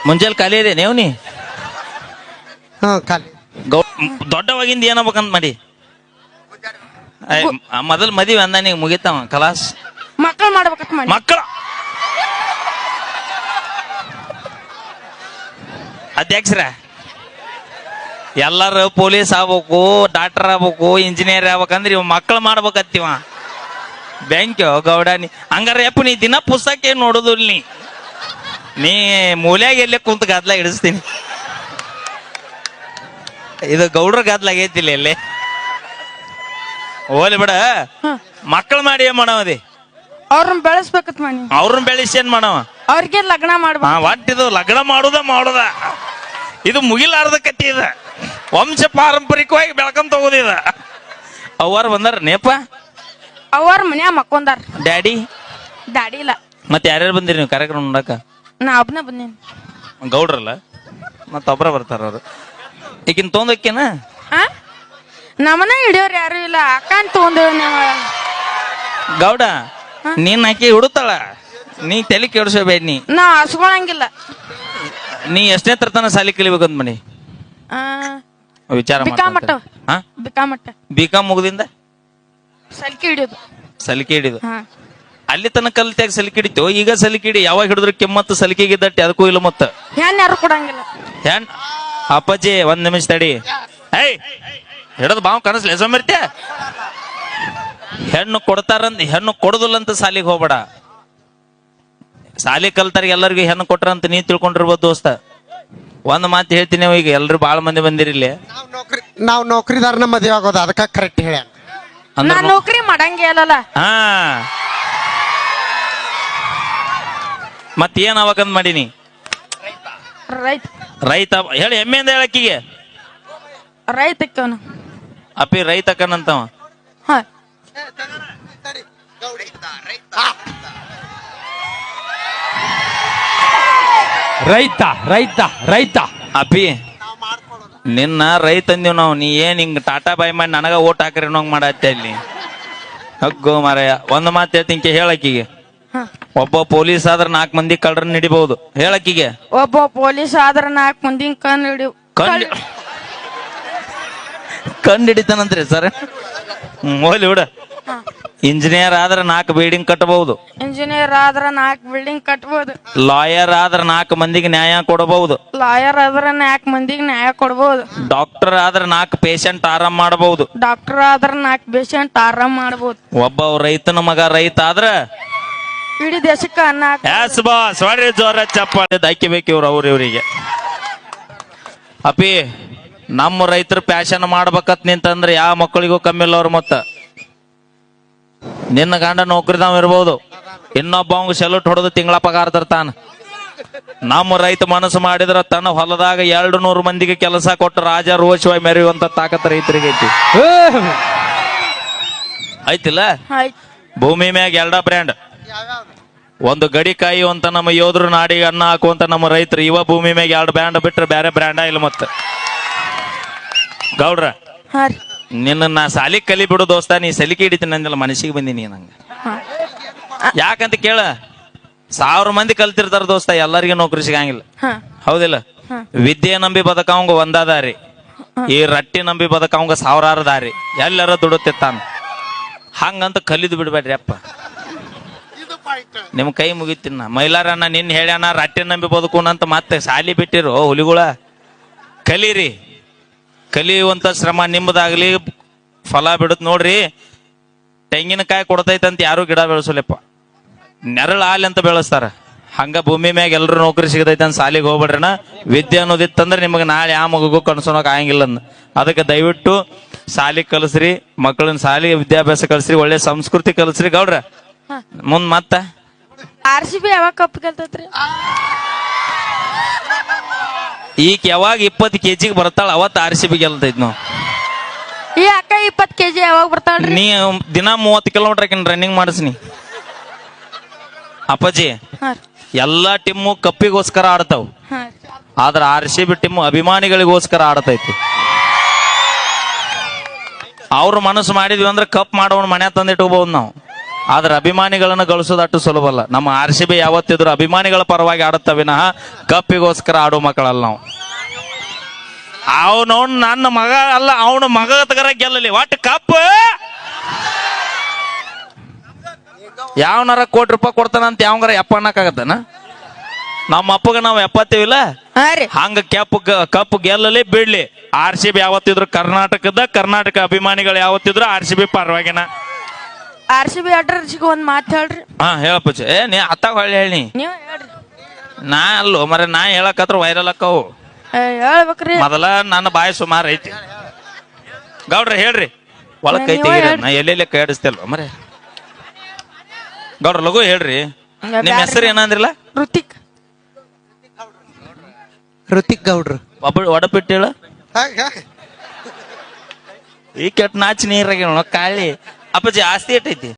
ಮುಂಜಾನೆ ಖಾಲಿ ಇದೆ ನೀವು ನೀ ಖಾಲಿ. ದೊಡ್ಡವಾಗಿಂದ ಏನಾಗ್ಬೇಕಂತ ಮಾಡಿ ಮೊದಲ್ ಮದುವೆ ಅಂದ ನೀವು ಮುಗಿತಾವ ಕಲಾಸ್ ಮಕ್ಕಳು ಮಾಡ್ಬೇಕಂತ ಮಾಡಿ. ಮಕ್ಕಳ ಅಧ್ಯಕ್ಷರ ಎಲ್ಲಾರು ಪೊಲೀಸ್ ಆಗ್ಬೇಕು, ಡಾಕ್ಟರ್ ಆಗ್ಬೇಕು, ಇಂಜಿನಿಯರ್ ಆಗ್ಬೇಕಂದ್ರೆ ಇವ್ ಮಕ್ಕಳು ಮಾಡ್ಬೇಕತ್ತೀವ. ಬ್ಯಾಂಕ್ ಗೌಡ ನೀ ಹಂಗಾರ ಯಪ್ಪ ನೀ ದಿನ ಪುಸ್ತಕ ಏನ್ ನೋಡುದು ನೀ ಮೂಲ್ಯಾಗ ಎಲ್ಲೇ ಕುಂತ ಗದ್ಲ ಹಿಡಿಸ್ತೀನಿ. ಇದು ಗೌಡ್ರ ಗದ್ಲ ಆಗೈತಿಲ್ಲ ಎಲ್ಲೇ ಹೋಲಿ ಬಿಡ. ಮಕ್ಕಳು ಮಾಡಿ ಏನ್ ಮಾಡವದಿ? ಅವ್ರನ್ನ ಬೆಳೆಸ್ಬೇಕತ್ ಮಾಡಿ. ಅವ್ರನ್ನ ಬೆಳೆಸಿ ಏನ್ ಮಾಡವ? ಅವ್ರಿಗೆ ಲಗ್ನ ಮಾಡ್ಬೇಕು. ಒಟ್ಟಿದು ಲಗ್ನ ಮಾಡುದ ಇದು ಮುಗಿಲಾರ್ದ ಕತ್ತಿ ಇದ. ವಂಶ ಪಾರಂಪರಿಕವಾಗಿ ಬೆಳ್ಕೊಂಡ್ ತಗೋದಿದ. ಅವ್ವಾರು ಬಂದಾರ ನೇಪ? ಅವ್ರ ಮನ್ಯಾಗ ಮಕ್ಕೊಂದಾರ. ಡ್ಯಾಡಿ ದಾಡಿ ಇಲ್ಲ. ಮತ್ತೆ ಯಾರ್ಯಾರು ಬಂದಿರಿ ನೀವು ಕಾರ್ಯಕ್ರಮ ನೋಡಕ? ನಾ ಒಬ್ನ ಬಂದೇನಿ. ಗೌಡ್ರಲ್ಲ ಮತ್ತೊಬ್ರ ಬರ್ತಾರ ಅವ್ರು. ಈಗಿನ ತೊಂದಕ್ಕೇನ ನಮ್ಮನ ಹಿಡಿಯೋರು ಯಾರು ಇಲ್ಲ. ಅಕ್ಕನ್ ತಗೊಂಡೇವ್ ನೀವು. ಗೌಡ ನೀನ್ ಆಕಿ ಹುಡುತ್ತಾಳ, ನೀ ತಲೆ ಕೆಡಿಸಬೇಡ. ನಾ ಹಸ್ಕೊಳಂಗಿಲ್ಲ. ನೀ ಎಷ್ಟನೇ ತರತನ ಸಾಲಿ ಕಲಿಬೇಕಂತ ಮನಿ ವಿಚಾರ ಬಿಕಾಮಟ್ಟ. ಬಿಕಾಂ ಮುಗ್ದಿಂದ ಸಲಿಕೆ ಹಿಡಿಯೋದು. ಸಲಿಕೆ ಹಿಡಿದು ಅಲ್ಲಿ ತನಕ ಕಲ್ತ್ಯಾಗ ಸಲಿಕೆ ಹಿಡಿತು. ಈಗ ಸಲಿಕೆ ಹಿಡಿ ಯಾವಾಗ ಹಿಡಿದ್ರು ಕೆಮ್ಮತ್ತು ಸಲಿಕೆಗೆ ದಟ್ಟಿ ಅದಕ್ಕೂ ಇಲ್ಲ. ಮತ್ತ ಹೆಣ್ ಯಾರು ಕೊಡಂಗಿಲ್ಲ. ಹೆಣ್ ಅಪ್ಪಾಜಿ ಒಂದ್ ನಿಮಿಷ ತಡಿ. ಏಯ್ ಹಿಡದ್ ಬಾವ್ ಕನಸ್ಲಿ ಸೋಮರ್ತ್ಯ. ಹೆಣ್ಣು ಕೊಡ್ತಾರಂತ ಹೆಣ್ಣು ಕೊಡುದಿಲ್ಲ ಅಂತ ಸಾಲಿಗೆ ಹೋಗ್ಬೇಡ. ಸಾಲಿ ಕಲ್ತಾರ ಎಲ್ಲರಿಗೂ ಹೆಣ್ಣು ಕೊಟ್ರಂತ ನೀ ತಿಳ್ಕೊಂಡಿರ್ಬೋದು ದೋಸ್ತ. ಒಂದ್ ಮಾತು ಹೇಳ್ತೀನಿ, ಈಗ ಎಲ್ರು ಬಾಳ ಮಂದಿ ಬಂದಿರಿಲ್ಲಿ. ನಾವು ನೌಕರಿದಾರನ ಮದುವೆ ಆಗೋದು ಅದಕ್ಕ ಕರೆಕ್ಟ್ ಹೇಳ. ನಾ ನೌಕರಿ ಮಾಡಂಗೆ ಅಲ್ಲಲ್ಲ. ಹಾ ಮತ್ ಏನ್ ಅವಾಗಂದ್ ಮಾಡೀನಿ? ರೈತ ಹೇಳಿ ಹೆಮ್ಮೆಯಿಂದ ಹೇಳಕ್ಕಿಗೆ. ರೈತಕ್ಕವನು ಅಪ್ಪಿ ರೈತಕ್ಕನಂತವ. ರೈತ ರೈತ ರೈತ ಅಪ್ಪಿ ನಿನ್ನ ರೈತ ಅಂದಿವ್ ನಾವು. ನೀ ಏನ್ ಹಿಂಗ್ ಟಾಟಾ ಬಾಯ್ ಮಾಡಿ ನನಗ ಓಟ್ ಹಾಕ್ರಿ ಅನ್ನೋಂಗ್ ಮಾಡತ್ತೆ ಅಲ್ಲಿ. ಹಗ್ಗೋ ಮಾರಾಯ. ಒಂದ್ ಮಾತು ಹೇಳ್ತೀನಿ ಹೇಳಕ್ಕಿಗೆ. ಒಬ್ಬ ಪೊಲೀಸ್ ಆದ್ರ 4 ಮಂದಿ ಕಳ್ಳರನ್ನ ಹಿಡಿಬಹುದು. ಹೇಳಕ್ಕಿಗೆ. ಒಬ್ಬ ಪೊಲೀಸ್ ಆದ್ರ 4 ಮಂದಿ ಕಂಡು ಹಿಡಿತಾನಂತ್ರಿ ಸರ್. ಹೋಲಿ ಬಿಡ. ಇಂಜಿನಿಯರ್ ಆದ್ರ 4 ಬಿಲ್ಡಿಂಗ್ ಕಟ್ಟಬಹುದು. ಇಂಜಿನಿಯರ್ ಆದ್ರ 4 ಬಿಲ್ಡಿಂಗ್ ಕಟ್ಟಬಹುದು. ಲಾಯರ್ ಆದ್ರ 4 ಮಂದಿಗೆ ನ್ಯಾಯ ಕೊಡಬಹುದು. ಲಾಯರ್ ಆದ್ರ 4 ಮಂದಿಗೆ ನ್ಯಾಯ ಕೊಡಬಹುದು. ಡಾಕ್ಟರ್ ಆದ್ರ 4 ಪೇಷಂಟ್ ಆರಾಮ್ ಮಾಡಬಹುದು. ಡಾಕ್ಟರ್ ಆದ್ರ 4 ಪೇಷಂಟ್ ಆರಾಮ್ ಮಾಡಬಹುದು. ಒಬ್ಬ ರೈತನ ಮಗ ರೈತ ಆದ್ರ ಇಡೀ ದೇಶಕ್ಕೆ ಅನ್ನ ಜೋರ ಚಪ್ಪಾಳೆ ಹಾಕಿಬೇಕು ಇವ್ರಿಗೆ. ಅಪ್ಪಿ ನಮ್ಮ ರೈತರ ಪ್ಯಾಶನ್ ಮಾಡ್ಬೇಕತ್ ನಿಂತಂದ್ರೆ ಯಾವ ಮಕ್ಕಳಿಗೂ ಕಮ್ಮಿ ಇಲ್ಲ ಅವ್ರ. ಮತ್ತ ನಿನ್ನ ಗಂಡ ನೌಕರಿದಾವ್ ಇರ್ಬೋದು, ಇನ್ನೊಬ್ಬವಂಗ ಸೆಲ್ಯೂಟ್ ಹೊಡೆದು ತಿಂಗಳ ಪಗಾರ ತರ್ತಾನ. ನಮ್ಮ ರೈತ ಮನಸ್ಸು ಮಾಡಿದ್ರ ತನ್ನ ಹೊಲದಾಗ 200 ಮಂದಿಗೆ ಕೆಲಸ ಕೊಟ್ಟು ರಾಜ ರೋಷವಾಗಿ ಮೆರೆಯುವಂತ ತಾಕತ್ ರೈತರಿಗೆ ಐತಿ. ಐತಿಲ್ಲ? ಭೂಮಿ ಮ್ಯಾಗ 2 ಬ್ರ್ಯಾಂಡ್. ಒಂದು ಗಡಿಕಾಯಿ ಅಂತ ನಮ್ಮ ಯೋಧರು ನಾಡಿಗೆ ಅನ್ನ ಹಾಕುವಂತ ನಮ್ಮ ರೈತರು. ಇವ ಭೂಮಿ ಮ್ಯಾಗ 2 ಬ್ರ್ಯಾಂಡ್ ಬಿಟ್ರೆ ಬೇರೆ ಬ್ರ್ಯಾಂಡ ಇಲ್ಲ. ಮತ್ತ ಗೌಡ್ರ ನಿನ್ನ ನಾ ಸಾಲಿ ಕಲಿ ಬಿಡು ದೋಸ್ತ. ನೀ ಸಲಿಕೆ ಹಿಡಿತೀನಿ ಅಂದಿಲ್ಲ, ಮನಸ್ಸಿಗೆ ಬಂದಿನಿ ನಂಗ. ಯಾಕಂತ ಕೇಳ, 1000 ಮಂದಿ ಕಲ್ತಿರ್ತಾರ ದೋಸ್ತ, ಎಲ್ಲರಿಗೂ ನೌಕರಿ ಸಿಗಂಗಿಲ್ಲ. ಹೌದಿಲ್ಲ? ವಿದ್ಯೆ ನಂಬಿ ಬದಕವಂಗ ಒಂದ ದಾರಿ, ಈ ರಟ್ಟಿ ನಂಬಿ ಬದಕವಂಗ 1000 ದಾರಿ. ಎಲ್ಲರ ದುಡುತ್ತಿತ್ತಾನ. ಹಂಗಂತ ಕಲಿದು ಬಿಡ್ಬೇಡ್ರಿ ಅಪ್ಪ. ನಿಮ್ ಕೈ ಮುಗಿತೀನ. ಮೈಲಾರಣ್ಣ ನಿನ್ ಹೇಳ್ಯಾನ ರಟ್ಟಿ ನಂಬಿ ಬದುಕೋಣಂತ ಮತ್ತೆ ಸಾಲಿ ಬಿಟ್ಟಿರು ಹುಲಿಗುಳ. ಕಲೀರಿ. ಕಲಿಯುವಂತ ಶ್ರಮ ನಿಮ್ಮದಾಗ್ಲಿ, ಫಲ ಬಿಡುತ್ ನೋಡ್ರಿ. ತೆಂಗಿನಕಾಯಿ ಕೊಡ್ತೈತಂತ ಯಾರು ಗಿಡ ಬೆಳೆಸಲಪ್ಪ, ನೆರಳು ಹಾಲಿ ಅಂತ ಬೆಳೆಸ್ತಾರ. ಹಂಗ ಭೂಮಿ ಮ್ಯಾಗ ಎಲ್ರು ನೌಕರಿ ಸಿಗತೈತೆ ಅಂತ ಸಾಲಿಗೆ ಹೋಗ್ಬೇಡ್ರಣ. ವಿದ್ಯೆ ಅನ್ನೋದಿತ್ತಂದ್ರೆ ನಿಮಗೆ ನಾಳೆ ಆ ಮಗುಗೂ ಕನ್ಸೋಣಕ್ ಆಗಂಗಿಲ್ಲ. ಅದಕ್ಕೆ ದಯವಿಟ್ಟು ಸಾಲಿ ಕಲಿಸ್ರಿ, ಮಕ್ಕಳನ್ನ ಸಾಲಿ ವಿದ್ಯಾಭ್ಯಾಸ ಕಲಿಸ್ರಿ, ಒಳ್ಳೆ ಸಂಸ್ಕೃತಿ ಕಲಿಸ್ರಿ. ಗೌಡ್ರ ಮುಂದ್ ಮತ್ತ RCB ಯಾವಾಗ ಕಪ್ ಗೆಲ್ತೈತ್ರಿ? ಈಗ ಯಾವಾಗ 20 kg ಬರ್ತಾಳ ಅವತ್ತು RCB ಗೆಲ್ತೈತ್ ನಾವು. ಈ ಅಕ್ಕ 20 kg ಯಾವಾಗ ಬರ್ತಾಳ್ರಿ? ನೀ ದಿನ 30 ಕಿಲೋಮೀಟರ್ ರನ್ನಿಂಗ್ ಮಾಡಿಸ್ನಿ. ಅಪ್ಪಾಜಿ ಎಲ್ಲಾ ಟೀಮು ಕಪ್ಪಿಗೋಸ್ಕರ ಆಡ್ತಾವ, ಆದ್ರ RCB ಟೀಮು ಅಭಿಮಾನಿಗಳಿಗೋಸ್ಕರ ಆಡ್ತೈತಿ. ಅವ್ರ ಮನಸ್ಸು ಮಾಡಿದ್ವಿ ಅಂದ್ರೆ ಕಪ್ ಮಾಡೋಣ ಮನೆ ತಂದಿಟ್ಟು ಹೋಗ್ಬೋದು ನಾವು. ಆದ್ರೆ ಅಭಿಮಾನಿಗಳನ್ನ ಗಳಿಸೋದು ಅಷ್ಟು ಸುಲಭ ಅಲ್ಲ. ನಮ್ಮ RCB ಯಾವತ್ತಿದ್ರು ಅಭಿಮಾನಿಗಳ ಪರವಾಗಿ ಆಡುತ್ತ ವಿನಃ ಕಪ್ಪಿಗೋಸ್ಕರ ಆಡೋ ಮಕ್ಕಳಲ್ಲ ನಾವು. ಅವನು ನನ್ನ ಮಗ ಅಲ್ಲ, ಅವನ ಮಗ ತಗರ ಗೆಲ್ಲಲಿ ಒಟ್ಟು ಕಪ್. ಯಾವನಾರ ₹1 ಕೊಡ್ತಾನಂತ ಯಾವಂಗಾರ ಎಪ್ಪ ಅನ್ನಕ್ಕಾಗತ್ತನ? ನಮ್ಮ ಅಪ್ಪಗ ನಾವು ಎಪ್ಪತ್ತೀವಿಲ್ಲ, ಹಾ ರೀ. ಹಂಗ ಕಪ್ ಗೆಲ್ಲಲಿ ಬಿಡ್ಲಿ. RCB ಯಾವತ್ತಿದ್ರು ಕರ್ನಾಟಕ ಅಭಿಮಾನಿಗಳು ಯಾವತ್ತಿದ್ರು RCB ಪರವಾಗಿನ. RCB ಅಡ್ರಸ್ಗೆ ಒಂದ್ ಮಾತು ಹೇಳ್ರಿ. ಹಾ ಹೇಳಪ್ಪಚ್ಚ. ನೀ ಅತ್ತಾಗ ಹೊಳ್ಳಿ ಹೇಳಿ. ನೀವ್ ಹೇಳ್ರಿ. ನಾ ಅಲ್ಲೋ ಮರ, ನಾ ಹೇಳಕತ್ರ ವೈರಲ್ ಅಕ್ಕವು. ಹೇಳ್ಬೇಕ್ರಿ. ಮೊದಲ ನನ್ನ ಬಾಯಿ ಸುಮಾರು ಐತಿ. ಗೌಡ್ರ ಹೇಳ್ರಿ. ಒಳಗ್ ಕೈ ನೀವ ತೆಗೀರಿ. ಹೇಳ್ರಿ. ನಾ ಎಲ್ಲೆಲ್ಲ ಕೈ ಆಡಿಸ್ತೇಲ್ವ ಮರೆ. ಗೌಡ್ರ ಲಘು ಹೇಳ್ರಿ. ನಿಮ್ ಹೆಸರು ಏನಂದ್ರಿಲ್ಲ? ಋತಿಕ್ ಗೌಡ್ರು. ಒಡಪಿಟ್ಟು ಹೇಳ. ಈ ಕೆಟ್ಟ ನಾಚಿ ನೀರಾಗ ಕಾಳಿ. ಅಪ್ಪಾಜಿ ಆಸ್ತಿ ಎಟ್ಟೈತಿ?